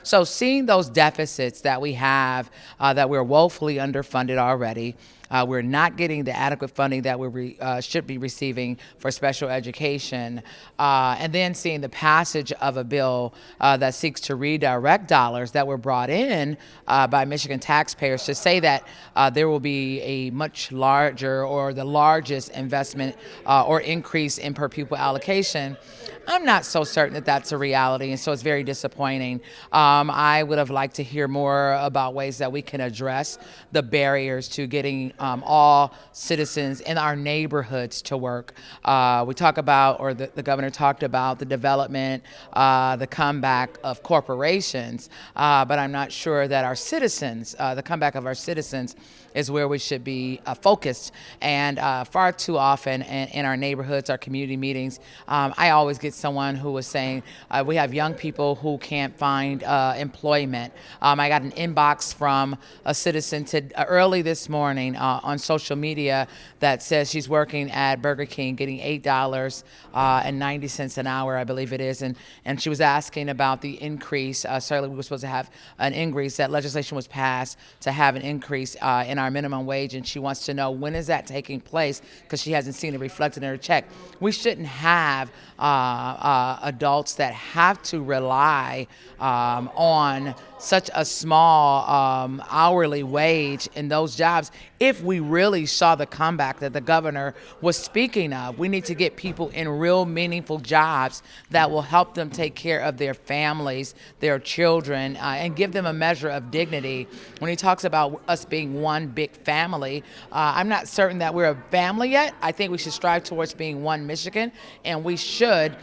So seeing those deficits that we have, that we're woefully underfunded already, we're not getting the adequate funding that we should be receiving for special education. And then seeing the passage of a bill that seeks to redirect dollars that were brought in by Michigan taxpayers to say that there will be a much larger or the largest investment or increase in per pupil allocation. I'm not so certain that that's a reality, and so it's very disappointing. I would have liked to hear more about ways that we can address the barriers to getting all citizens in our neighborhoods to work. We talk about, or the governor talked about, the development, the comeback of corporations, but I'm not sure that our citizens, the comeback of our citizens, is where we should be focused. And far too often in our neighborhoods, our community meetings, I always get someone who was saying, we have young people who can't find employment. I got an inbox from a citizen early this morning on social media that says she's working at Burger King getting $8.90 an hour, I believe it is. And she was asking about the increase. Certainly we were supposed to have an increase. That legislation was passed to have an increase in our minimum wage, and she wants to know when is that taking place because she hasn't seen it reflected in her check. We shouldn't have adults that have to rely on such a small hourly wage in those jobs. If we really saw the comeback that the governor was speaking of, we need to get people in real meaningful jobs that will help them take care of their families, their children, and give them a measure of dignity. When he talks about us being one big family, I'm not certain that we're a family yet. I think we should strive towards being one Michigan, and we should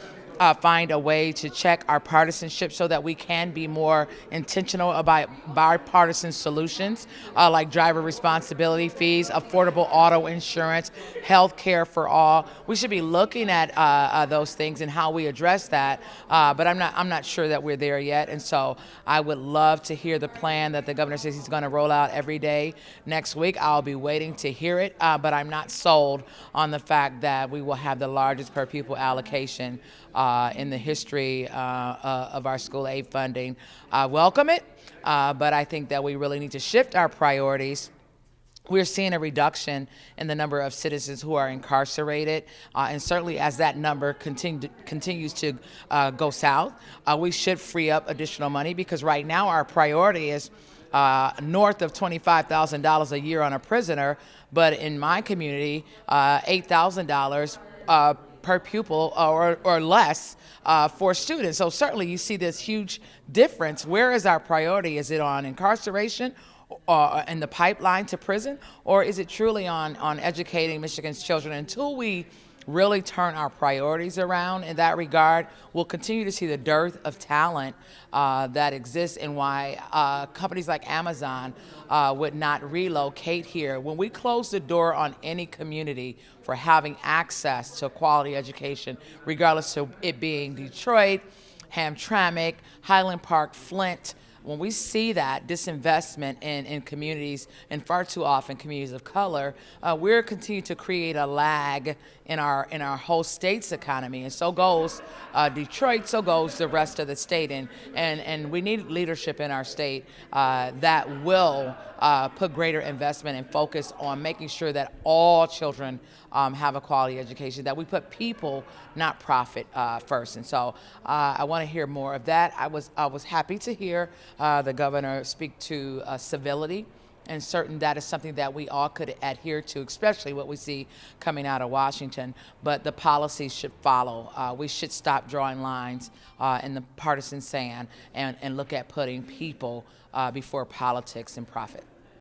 find a way to check our partisanship so that we can be more intentional about bipartisan solutions like driver responsibility fees, affordable auto insurance, health care for all. We should be looking at those things and how we address that, but I'm not sure that we're there yet. And so I would love to hear the plan that the governor says he's going to roll out every day next week. I'll be waiting to hear it, but I'm not sold on the fact that we will have the largest per pupil allocation in the history of our school aid funding. I welcome it, but I think that we really need to shift our priorities. We're seeing a reduction in the number of citizens who are incarcerated, and certainly as that number continues to go south, we should free up additional money, because right now our priority is north of $25,000 a year on a prisoner, but in my community, $8,000 per pupil or less for students. So certainly you see this huge difference. Where is our priority? Is it on incarceration in the pipeline to prison, or is it truly on educating Michigan's children? Until we really turn our priorities around in that regard, we'll continue to see the dearth of talent that exists, and why companies like Amazon would not relocate here. When we close the door on any community for having access to a quality education, regardless of it being Detroit, Hamtramck, Highland Park, Flint, when we see that disinvestment in communities, and far too often communities of color, we're continuing to create a lag in our whole state's economy. And so goes Detroit, so goes the rest of the state. And we need leadership in our state that will put greater investment and focus on making sure that all children have a quality education, that we put people, not profit, first. And so I want to hear more of that. I was happy to hear the governor speak to civility, and certain that is something that we all could adhere to, especially what we see coming out of Washington. But the policies should follow. We should stop drawing lines in the partisan sand and look at putting people before politics and profit.